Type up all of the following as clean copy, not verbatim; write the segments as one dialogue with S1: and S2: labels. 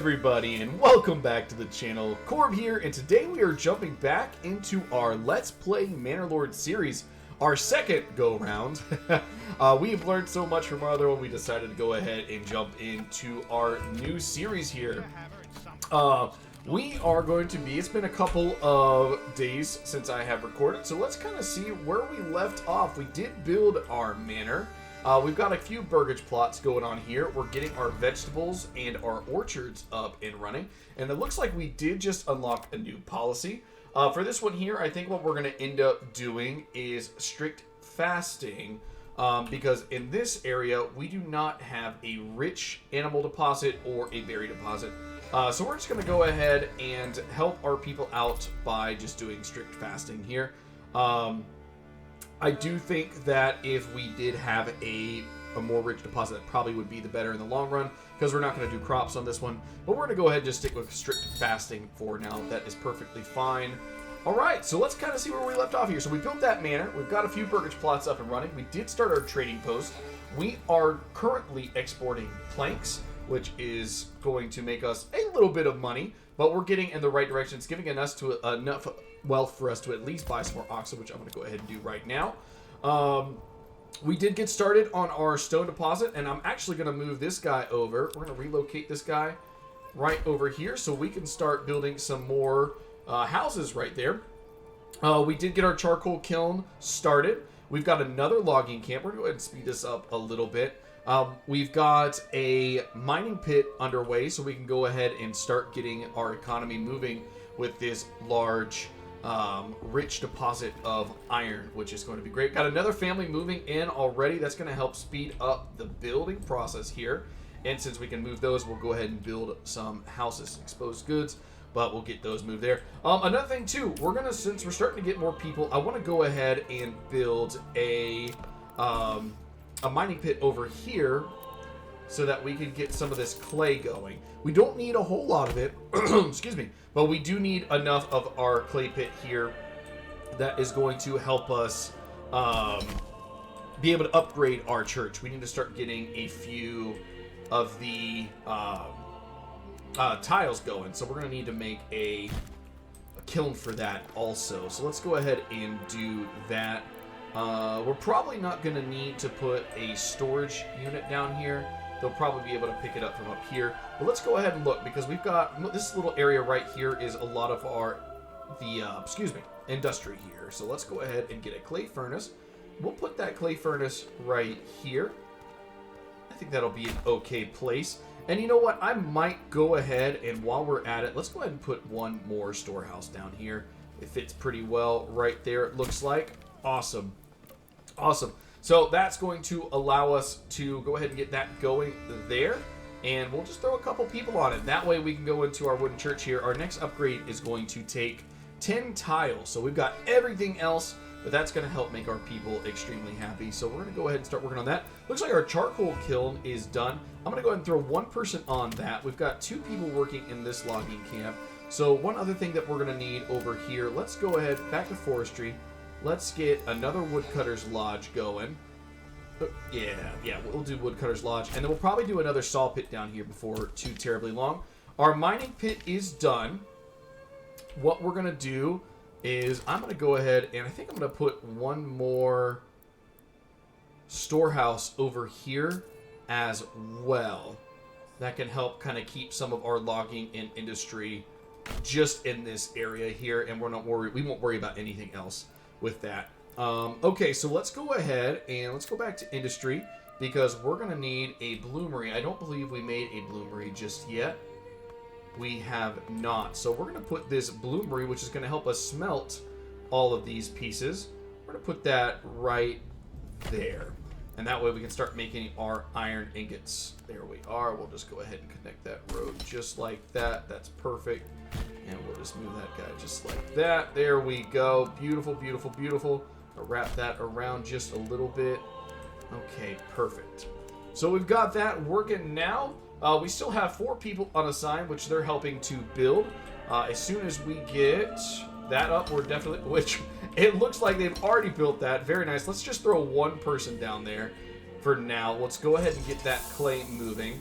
S1: everybody, and welcome back to the channel. Corb here, and today we are jumping back into our Let's Play Manor Lord series, our second go-round. We've learned so much from our other one, we decided to go ahead and jump into our new series here. We are going to be, it's been a couple of days since I have recorded, so let's kind of see where we left off. We did build our manor. We've got a few burgage plots going on here. We're getting our vegetables and our orchards up and running. And it looks like we did just unlock a new policy. For this one here, I think what we're going to end up doing is strict fasting. Because in this area, we do not have a rich animal deposit or a berry deposit. So we're just going to go ahead and help our people out by just doing strict fasting here. I do think that if we did have a more rich deposit, that probably would be the better in the long run, because we're not going to do crops on this one. But we're going to go ahead and just stick with strict fasting for now. That is perfectly fine. All right, so let's kind of see where we left off here. So we built that manor. We've got a few burgage plots up and running. We did start our trading post. We are currently exporting planks, which is going to make us a little bit of money, but we're getting in the right direction. It's giving us to enough wealth for us to at least buy some more oxen, which I'm going to go ahead and do right now. We did get started on our stone deposit, and I'm actually going to move this guy over. We're going to relocate this guy right over here so we can start building some more houses right there. We did get our charcoal kiln started. We've got another logging camp. We're going to go ahead and speed this up a little bit. We've got a mining pit underway, so we can go ahead and start getting our economy moving with this large rich deposit of iron, which is going to be great. Got another family moving in already. That's going to help speed up the building process here. And since we can move those, we'll go ahead and build some houses. Exposed goods, but we'll get those moved there. Another thing too, we're going to, since we're starting to get more people, I want to go ahead and build a mining pit over here so that we can get some of this clay going. We don't need a whole lot of it, excuse me, but we do need enough of our clay pit here that is going to help us be able to upgrade our church. We need to start getting a few of the tiles going, so we're going to need to make a kiln for that also. So let's go ahead and do that. We're probably not going to need to put a storage unit down here. They'll probably be able to pick it up from up here. But let's go ahead and look, because we've got this little area right here is a lot of our industry here. So let's go ahead and get a clay furnace. We'll put that clay furnace right here. I think that'll be an okay place. And you know what? I might go ahead and while we're at it, let's go ahead and put one more storehouse down here. It fits pretty well right there, it looks like. Awesome. Awesome. So that's going to allow us to go ahead and get that going there. And we'll just throw a couple people on it. That way we can go into our wooden church here. Our next upgrade is going to take 10 tiles. So we've got everything else, but that's going to help make our people extremely happy. So we're going to go ahead and start working on that. Looks like our charcoal kiln is done. I'm going to go ahead and throw one person on that. We've got 2 people working in this logging camp. So one other thing that we're going to need over here, let's go ahead back to forestry. Let's get another woodcutter's lodge going. Yeah, we'll do woodcutter's lodge. And then we'll probably do another saw pit down here before too terribly long. Our mining pit is done. What we're going to do is I'm going to go ahead and I think I'm going to put one more storehouse over here as well. That can help kind of keep some of our logging and industry just in this area here. And we won't worry about anything else with that. Okay, so let's go ahead and let's go back to industry because we're going to need a bloomery. I don't believe we made a bloomery just yet. We have not. So we're going to put this bloomery, which is going to help us smelt all of these pieces. We're going to put that right there. And that way we can start making our iron ingots. There we are. We'll just go ahead and connect that road just like that. That's perfect. And we'll just move that guy just like that. There we go. Beautiful, beautiful, beautiful. I'll wrap that around just a little bit. Okay, perfect. So we've got that working now. We still have 4 people unassigned, which they're helping to build. As soon as we get that up, we're definitely, which it looks like they've already built that. Very nice. Let's just throw one person down there for now. Let's go ahead and get that clay moving.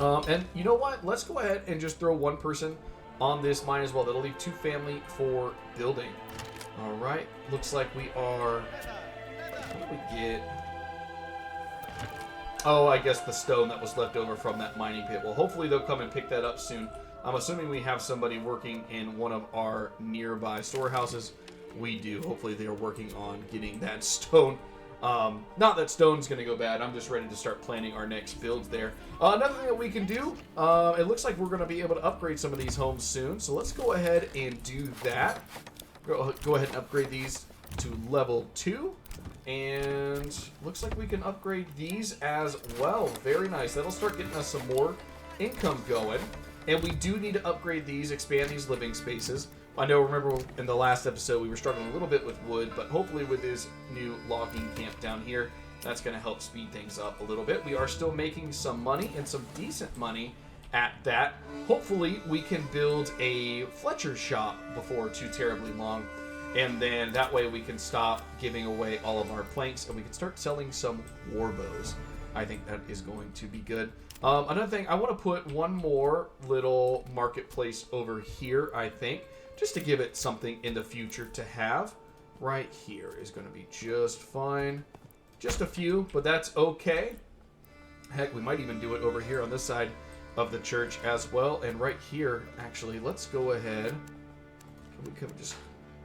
S1: And you know what? Let's go ahead and just throw one person on this mine as well. That'll leave 2 family for building. All right. Looks like we are... What do we get? Oh, I guess the stone that was left over from that mining pit. Well, hopefully they'll come and pick that up soon. I'm assuming we have somebody working in one of our nearby storehouses. We do. Hopefully they're working on getting that stone. Not that stone's going to go bad. I'm just ready to start planning our next builds there. Another thing that we can do, it looks like we're going to be able to upgrade some of these homes soon. So let's go ahead and do that. Go ahead and upgrade these to level 2. And looks like we can upgrade these as well. Very nice. That'll start getting us some more income going. And we do need to upgrade these, expand these living spaces. I know, remember in the last episode, we were struggling a little bit with wood, but hopefully with this new logging camp down here, that's going to help speed things up a little bit. We are still making some money, and some decent money at that. Hopefully, we can build a Fletcher shop before too terribly long, and then that way we can stop giving away all of our planks, and we can start selling some war bows. I think that is going to be good. Another thing, I want to put one more little marketplace over here, I think, just to give it something in the future to have. Right here is going to be just fine. Just a few, but that's okay. Heck, we might even do it over here on this side of the church as well. And right here, actually, let's go ahead. Can we just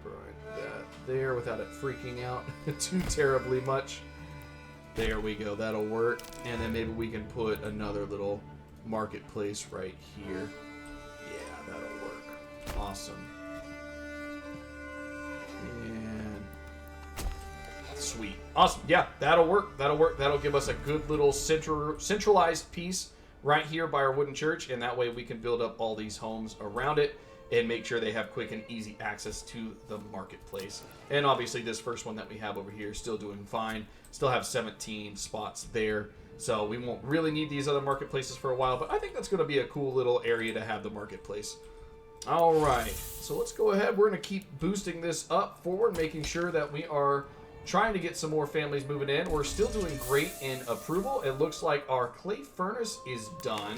S1: right that there without it freaking out too terribly much? There we go. That'll work. And then maybe we can put another little marketplace right here. Yeah, that'll work. Awesome. And sweet. Awesome. Yeah, that'll work. That'll work. That'll give us a good little centralized piece right here by our wooden church, and that way we can build up all these homes around it and make sure they have quick and easy access to the marketplace. And obviously this first one that we have over here is still doing fine. Still have 17 spots there, so we won't really need these other marketplaces for a while, but I think that's going to be a cool little area to have the marketplace. All right, so let's go ahead. We're going to keep boosting this up forward, making sure that we are trying to get some more families moving in. We're still doing great in approval. It looks like our clay furnace is done.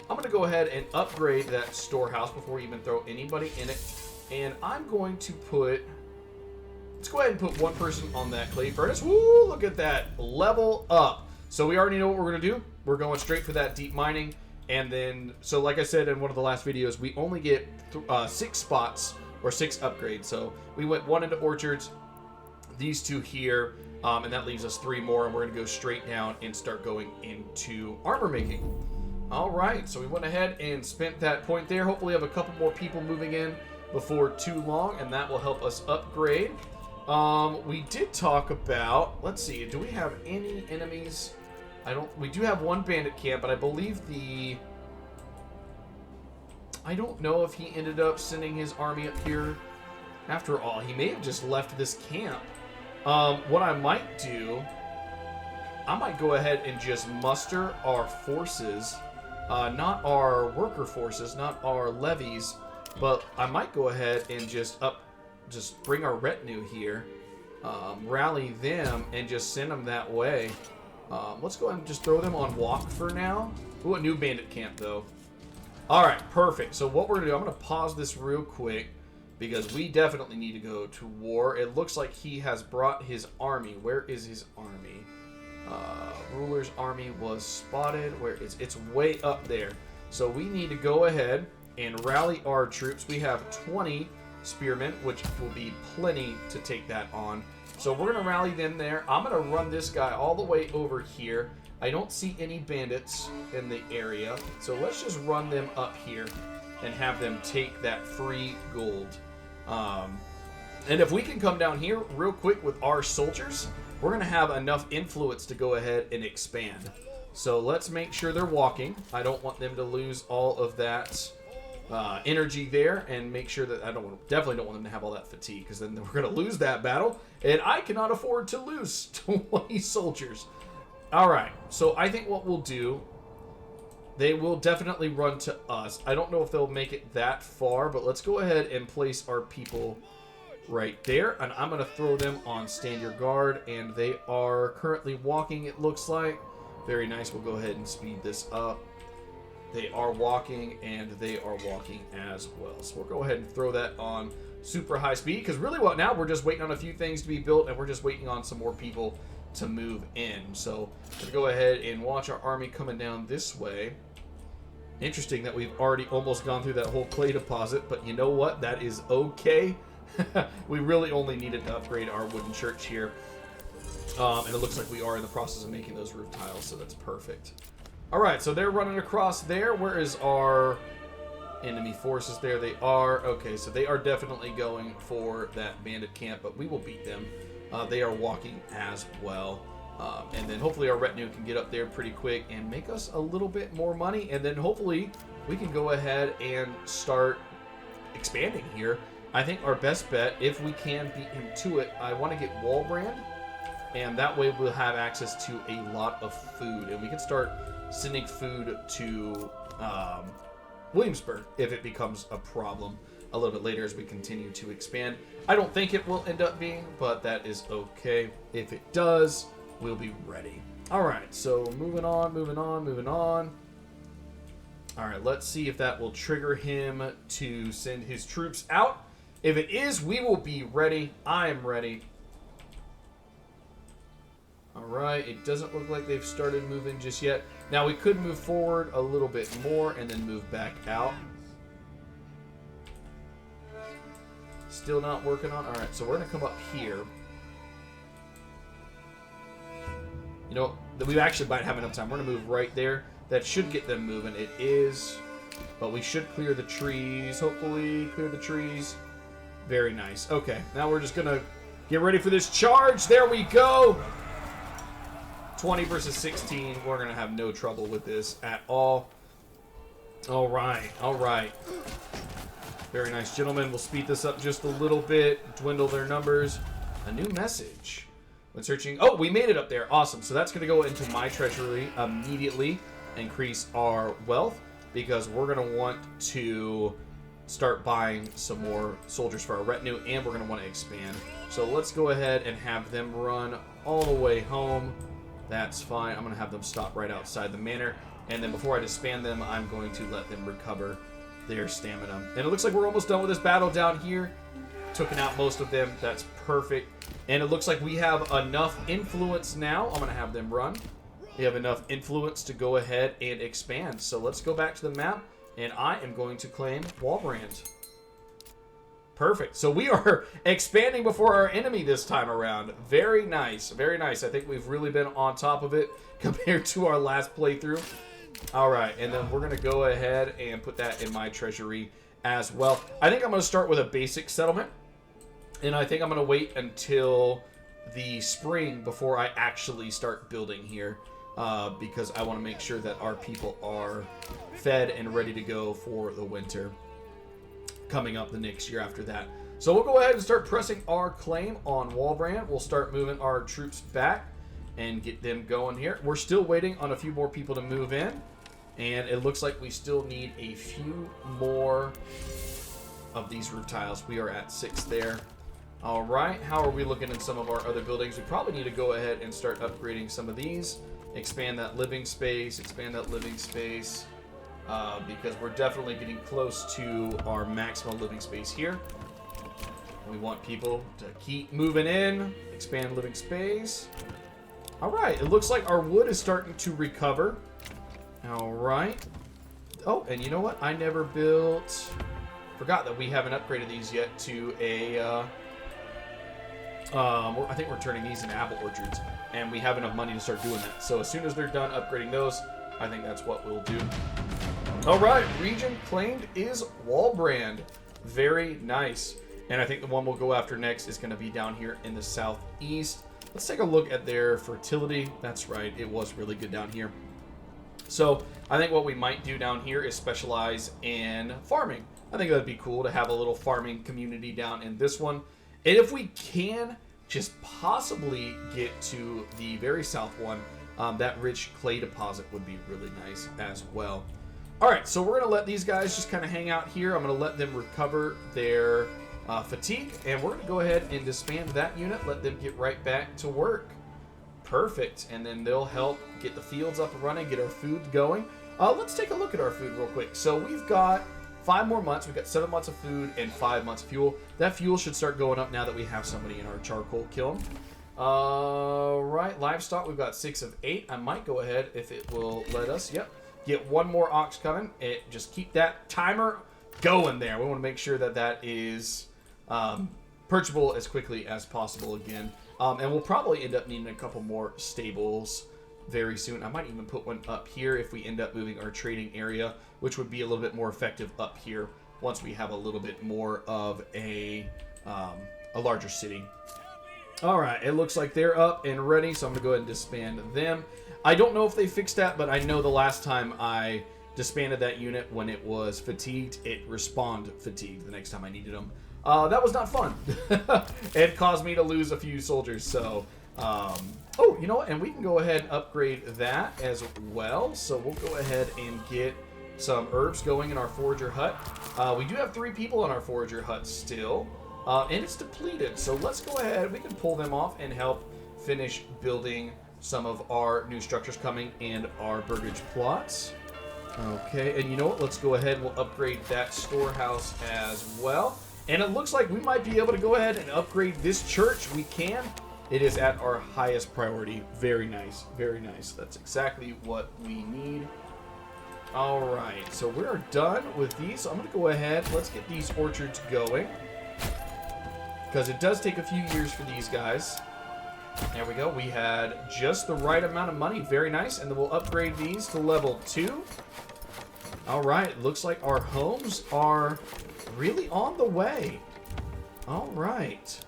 S1: I'm going to go ahead and upgrade that storehouse before we even throw anybody in it. And I'm going to put... Let's go ahead and put one person on that clay furnace. Woo, look at that. Level up. So we already know what we're going to do. We're going straight for that deep mining. And then, so like I said in one of the last videos, we only get 6 spots or 6 upgrades. So we went 1 into orchards, these 2 here, and that leaves us 3 more. And we're going to go straight down and start going into armor making. All right, so we went ahead and spent that point there. Hopefully have a couple more people moving in before too long, and that will help us upgrade. We did talk about, let's see, do we have any enemies? We do have one bandit camp, but I believe I don't know if he ended up sending his army up here. After all, he may have just left this camp. What I might do, I might go ahead and just muster our forces, not our worker forces, not our levies, but I might go ahead and just bring our retinue here, rally them, and just send them that way. Let's go ahead and just throw them on walk for now. Ooh, a new bandit camp, though. All right, perfect. So what we're going to do, I'm going to pause this real quick because we definitely need to go to war. It looks like he has brought his army. Where is his army? Ruler's army was spotted. Where is it? It's way up there. So we need to go ahead and rally our troops. We have 20 spearmen, which will be plenty to take that on. So we're going to rally them there. I'm going to run this guy all the way over here. I don't see any bandits in the area. So let's just run them up here and have them take that free gold. And if we can come down here real quick with our soldiers, we're going to have enough influence to go ahead and expand. So let's make sure they're walking. I don't want them to lose all of that energy there, and make sure that definitely don't want them to have all that fatigue, because then we're going to lose that battle, and I cannot afford to lose 20 soldiers. All right, so I think what we'll do, they will definitely run to us. I don't know if they'll make it that far, but let's go ahead and place our people right there, and I'm going to throw them on stand your guard, and they are currently walking, it looks like. Very nice. We'll go ahead and speed this up. They are walking, and they are walking as well. So we'll go ahead and throw that on super high speed, because really what now, we're just waiting on a few things to be built, and we're just waiting on some more people to move in. So we'll go ahead and watch our army coming down this way. Interesting that we've already almost gone through that whole clay deposit, but you know what? That is okay. We really only needed to upgrade our wooden church here. And it looks like we are in the process of making those roof tiles, so that's perfect. Alright, so they're running across there. Where is our enemy forces? There they are. Okay, so they are definitely going for that bandit camp, but we will beat them. They are walking as well. And then hopefully our retinue can get up there pretty quick and make us a little bit more money. And then hopefully we can go ahead and start expanding here. I think our best bet, if we can beat him to it, I want to get Wallbrand. And that way we'll have access to a lot of food. And we can start sending food to Williamsburg if it becomes a problem a little bit later as we continue to expand. I don't think it will end up being, but that is okay. If it does, we'll be ready. All right, so moving on. All right, let's see if that will trigger him to send his troops out. If it is, we will be ready. I am ready. All right, it doesn't look like they've started moving just yet. Now, we could move forward a little bit more and then move back out. Still not working on. All right, so we're going to come up here. You know, we actually might have enough time. We're going to move right there. That should get them moving. It is. But we should clear the trees. Hopefully, clear the trees. Very nice. Okay, now we're just going to get ready for this charge. There we go. 20 versus 16. We're going to have no trouble with this at all. All right. All right. Very nice, gentlemen. We'll speed this up just a little bit. Dwindle their numbers. A new message. When searching... Oh, we made it up there. Awesome. So that's going to go into my treasury immediately. Increase our wealth. Because we're going to want to start buying some more soldiers for our retinue. And we're going to want to expand. So let's go ahead and have them run all the way home. That's fine. I'm going to have them stop right outside the manor. And then before I disband them, I'm going to let them recover their stamina. And it looks like we're almost done with this battle down here. Taken out most of them. That's perfect. And it looks like we have enough influence now. I'm going to have them run. We have enough influence to go ahead and expand. So let's go back to the map. And I am going to claim Wallbrand. Perfect. So we are expanding before our enemy this time around. Very nice. Very nice. I think we've really been on top of it compared to our last playthrough. All right. And then we're going to go ahead and put that in my treasury as well. I think I'm going to start with a basic settlement. And I think I'm going to wait until the spring before I actually start building here. Because I want to make sure that our people are fed and ready to go for the winter coming up the next year after that. So we'll go ahead and start pressing our claim on Wallbrand. We'll start moving our troops back and get them going here. We're still waiting on a few more people to move in. And it looks like we still need a few more of these roof tiles. We are at 6 there. All right, how are we looking in some of our other buildings? We probably need to go ahead and start upgrading some of these. Expand that living space, because we're definitely getting close to our maximum living space here. We want people to keep moving in, expand living space. All right, it looks like our wood is starting to recover. All right. Oh, and you know what? I never built... Forgot that we haven't upgraded these yet to a... I think we're turning these into apple orchards, and we have enough money to start doing that. So as soon as they're done upgrading those, I think that's what we'll do. All right, region claimed is Wallbrand. Very nice. And I think the one we'll go after next is going to be down here in the southeast. Let's take a look at their fertility. That's right, it was really good down here. So I think what we might do down here is specialize in farming. I think that'd be cool to have a little farming community down in this one. And if we can just possibly get to the very south one, that rich clay deposit would be really nice as well. All right, so we're going to let these guys just kind of hang out here. I'm going to let them recover their fatigue, and we're going to go ahead and disband that unit, let them get right back to work. Perfect, and then they'll help get the fields up and running, get our food going. Let's take a look at our food real quick. So we've got 5 more months. We've got 7 months of food and 5 months of fuel. That fuel should start going up now that we have somebody in our charcoal kiln. Right, livestock, we've got 6 of 8. I might go ahead if it will let us. Yep, get 1 more ox coming. Just keep that timer going there. We want to make sure that that is purchasable as quickly as possible again. And we'll probably end up needing a couple more stables very soon. I might even put one up here if we end up moving our trading area, which would be a little bit more effective up here once we have a little bit more of a larger city. All right, it looks like they're up and ready, so I'm gonna go ahead and disband them. I don't know if they fixed that, but I know the last time I disbanded that unit when it was fatigued, it respawned fatigued the next time I needed them. That was not fun. It caused me to lose a few soldiers, so oh, you know what? And we can go ahead and upgrade that as well. So we'll go ahead and get some herbs going in our forager hut. We do have 3 people in our forager hut still, and it's depleted. So let's go ahead. We can pull them off and help finish building some of our new structures coming and our burgage plots. Okay, and you know what? Let's go ahead and we'll upgrade that storehouse as well. And it looks like we might be able to go ahead and upgrade this church. We can. It is at our highest priority. Very nice. Very nice. That's exactly what we need. All right. So we're done with these. So I'm going to go ahead. Let's get these orchards going, because it does take a few years for these guys. There we go. We had just the right amount of money. Very nice. And then we'll upgrade these to level 2. All right. Looks like our homes are really on the way. All right.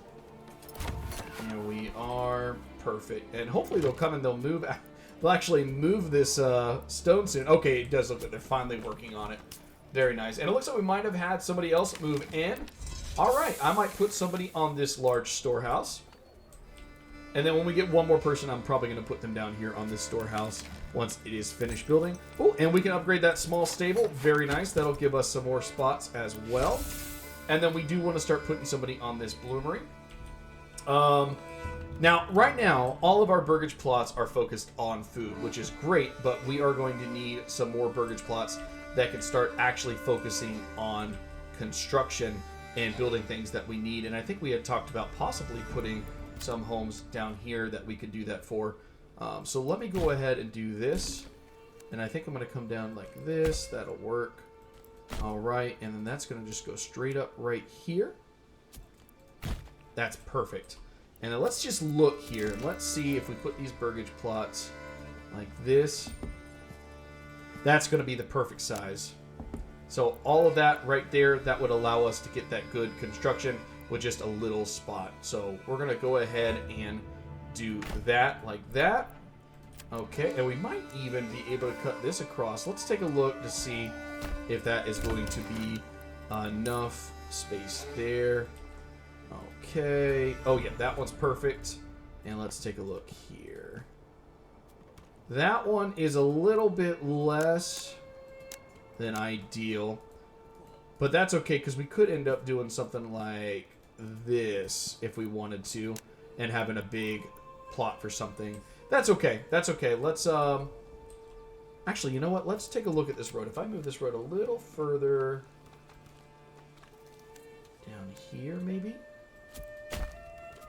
S1: Here we are. Perfect. And hopefully they'll come and they'll move. They'll actually move this stone soon. Okay, it does look like they're finally working on it. Very nice. And it looks like we might have had somebody else move in. All right. I might put somebody on this large storehouse. And then when we get 1 more person, I'm probably going to put them down here on this storehouse once it is finished building. Oh, and we can upgrade that small stable. Very nice. That'll give us some more spots as well. And then we do want to start putting somebody on this bloomery. Now, right now, all of our burgage plots are focused on food, which is great, but we are going to need some more burgage plots that can start actually focusing on construction and building things that we need. And I think we had talked about possibly putting some homes down here that we could do that for. So let me go ahead and do this. And I think I'm going to come down like this. That'll work. All right. And then that's going to just go straight up right here. That's perfect. And then let's just look here. And let's see if we put these burgage plots like this. That's going to be the perfect size. So all of that right there, that would allow us to get that good construction with just a little spot. So we're going to go ahead and do that like that. Okay, and we might even be able to cut this across. Let's take a look to see if that is going to be enough space there. Okay. Oh, yeah, that one's perfect. And let's take a look here. That one is a little bit less than ideal. But that's okay, because we could end up doing something like this if we wanted to, and having a big plot for something. That's okay. That's okay. Let's actually, you know what? Let's take a look at this road. If I move this road a little further down here, maybe.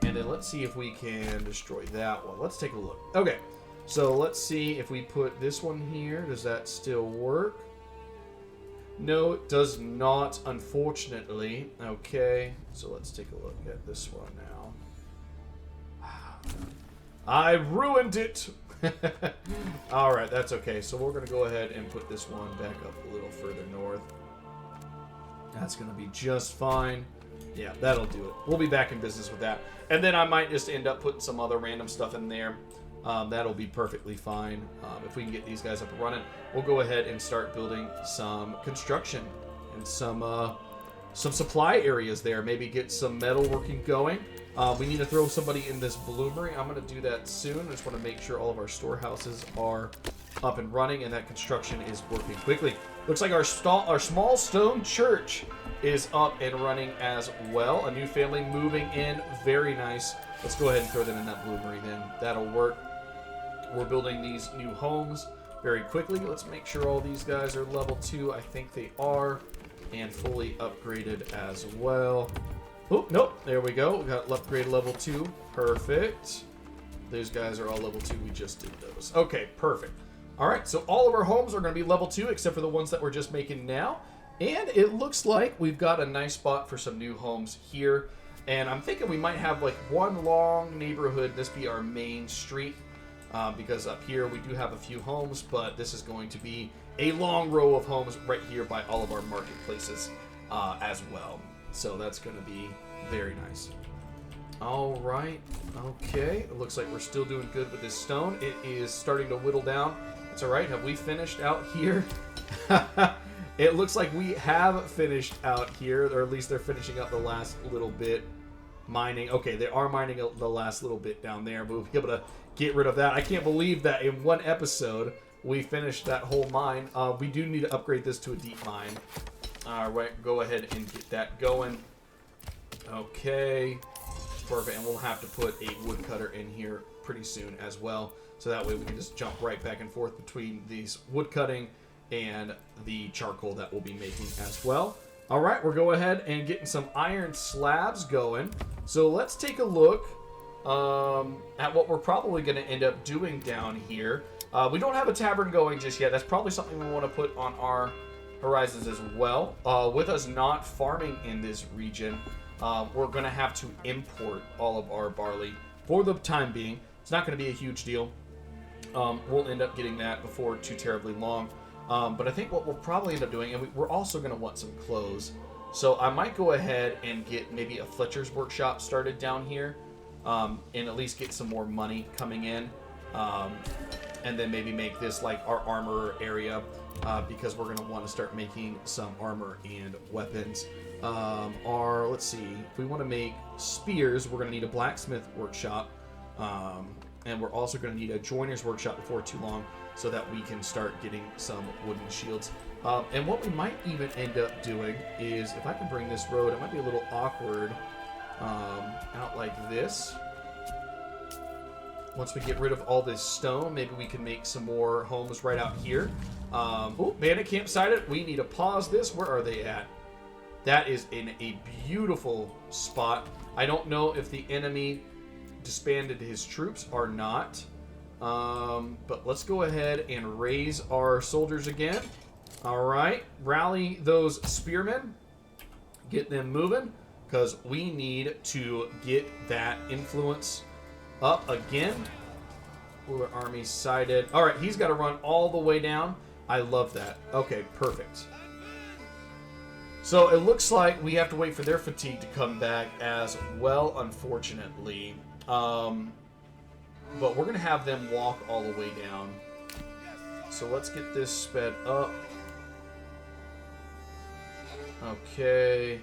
S1: And then let's see if we can destroy that one. Let's take a look. Okay. So let's see if we put this one here. Does that still work? No, it does not, unfortunately. Okay, so let's take a look at this one now. I ruined it! Alright, that's okay. So we're going to go ahead and put this one back up a little further north. That's going to be just fine. Yeah, that'll do it. We'll be back in business with that. And then I might just end up putting some other random stuff in there. That'll be perfectly fine. If we can get these guys up and running, we'll go ahead and start building some construction and some supply areas there. Maybe get some metal working going. We need to throw somebody in this bloomery. I'm going to do that soon. I just want to make sure all of our storehouses are up and running and that construction is working quickly. Looks like our small stone church is up and running as well. A new family moving in. Very nice. Let's go ahead and throw them in that bloomery then. That'll work. We're building these new homes very quickly. Let's make sure all these guys are level 2. I think they are. And fully upgraded as well. Oh, nope. There we go. We got upgrade level 2. Perfect. Those guys are all level 2. We just did those. Okay, perfect. All right, so all of our homes are going to be level 2, except for the ones that we're just making now. And it looks like we've got a nice spot for some new homes here. And I'm thinking we might have like one long neighborhood. This be our main street. Because up here we do have a few homes, but this is going to be a long row of homes right here by all of our marketplaces as well. So that's going to be very nice. All right. Okay. It looks like we're still doing good with this stone. It is starting to whittle down. It's all right. Have we finished out here? It looks like we have finished out here, or at least they're finishing up the last little bit. Mining. Okay, they are mining the last little bit down there, but we'll be able to get rid of that. I can't believe that in one episode we finished that whole mine. We do need to upgrade this to a deep mine. All right, go ahead and get that going. Okay, perfect. And we'll have to put a woodcutter in here pretty soon as well, so that way we can just jump right back and forth between these wood cutting and the charcoal that we'll be making as well. All right, we're going ahead and getting some iron slabs going. So let's take a look at what we're probably going to end up doing down here. We don't have a tavern going just yet. That's probably something we want to put on our horizons as well. With us not farming in this region, we're going to have to import all of our barley for the time being. It's not going to be a huge deal. We'll end up getting that before too terribly long. But I think what we'll probably end up doing, and we're also going to want some clothes. So I might go ahead and get maybe a Fletcher's workshop started down here, and at least get some more money coming in. And then maybe make this like our armor area, because we're going to want to start making some armor and weapons. Let's see, if we want to make spears, we're going to need a blacksmith workshop. And we're also going to need a joiner's workshop before too long, so that we can start getting some wooden shields. And what we might even end up doing is, if I can bring this road, it might be a little awkward, out like this. Once we get rid of all this stone, maybe we can make some more homes right out here. Oh, Bandit camp sighted. We need to pause this. Where are they at? That is in a beautiful spot. I don't know if the enemy disbanded his troops or not. But let's go ahead and raise our soldiers again. All right, rally those spearmen, get them moving, because we need to get that influence up again. Ruler army sighted. All right, he's got to run all the way down. I love that. Okay, perfect. So it looks like we have to wait for their fatigue to come back as well, unfortunately. But we're going to have them walk all the way down. So let's get this sped up. Okay.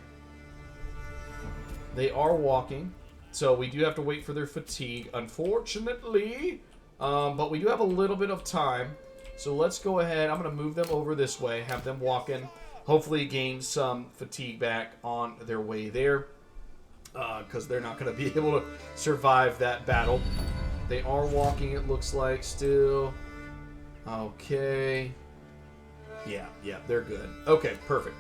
S1: They are walking. So we do have to wait for their fatigue, unfortunately. But we do have a little bit of time. So let's go ahead. I'm going to move them over this way, have them walking. Hopefully gain some fatigue back on their way there. Because they're not going to be able to survive that battle. They are walking, it looks like, still. Okay. Yeah, they're good. Okay, perfect.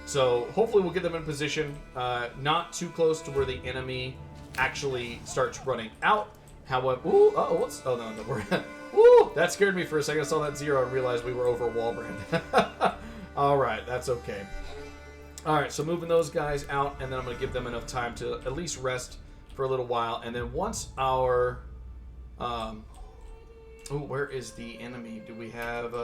S1: So hopefully we'll get them in position, not too close to where the enemy actually starts running out. However, no, we're, woo, that scared me for a second. I saw that 0 and realized we were over Wallbrand. All right, that's okay. All right, so moving those guys out, and then I'm going to give them enough time to at least rest for a little while, and then once our where is the enemy? Do we have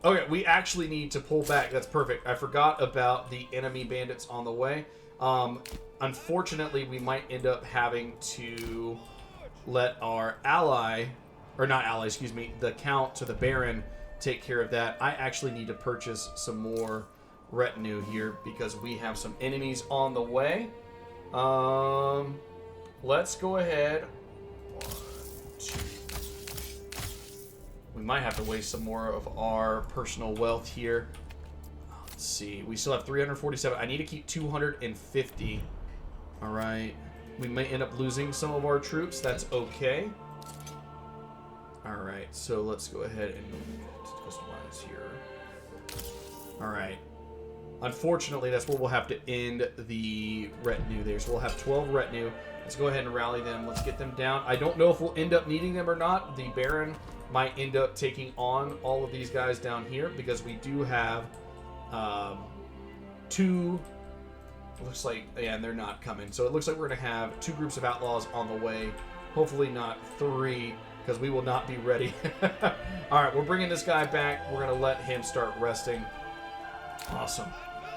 S1: Okay, we actually need to pull back. That's perfect. I forgot about the enemy bandits on the way. Unfortunately, we might end up having to let our ally, or not ally, excuse me, the Count to the Baron take care of that. I actually need to purchase some more retinue here because we have some enemies on the way. Let's go ahead. 1, 2. We might have to waste some more of our personal wealth here. Let's see. We still have 347. I need to keep 250. All right. We may end up losing some of our troops. That's okay. Alright, so let's go ahead and customize here. Alright. Unfortunately, that's where we'll have to end the retinue there. So we'll have 12 retinue. Let's go ahead and rally them. Let's get them down. I don't know if we'll end up needing them or not. The Baron might end up taking on all of these guys down here because we do have 2... Looks like, yeah, and they're not coming. So it looks like we're going to have 2 groups of outlaws on the way. Hopefully not 3, because we will not be ready. All right, we're bringing this guy back. We're going to let him start resting. Awesome.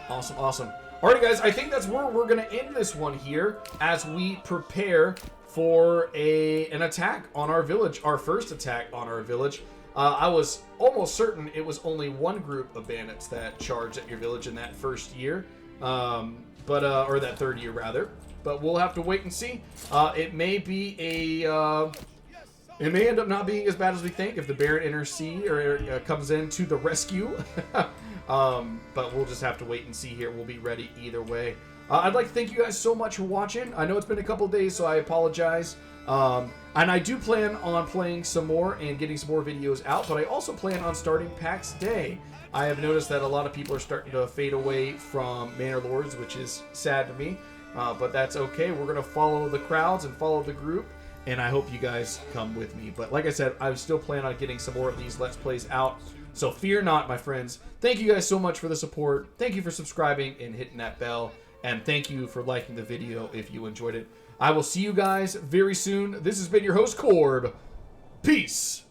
S1: Awesome, awesome. All right, guys, I think that's where we're going to end this one here as we prepare for an attack on our village, our first attack on our village. I was almost certain it was only one group of bandits that charged at your village in that first year. Or that third year rather, but we'll have to wait and see. It may be it may end up not being as bad as we think if the Baron comes in to the rescue. But we'll just have to wait and see here. We'll be ready either way. I'd like to thank you guys so much for watching. I know it's been a couple of days, so I apologize. And I do plan on playing some more and getting some more videos out, but I also plan on starting PAX Day. I have noticed that a lot of people are starting to fade away from Manor Lords, which is sad to me, but that's okay. We're going to follow the crowds and follow the group, and I hope you guys come with me. But like I said, I still plan on getting some more of these Let's Plays out, so fear not, my friends. Thank you guys so much for the support. Thank you for subscribing and hitting that bell, and thank you for liking the video if you enjoyed it. I will see you guys very soon. This has been your host, Corb. Peace.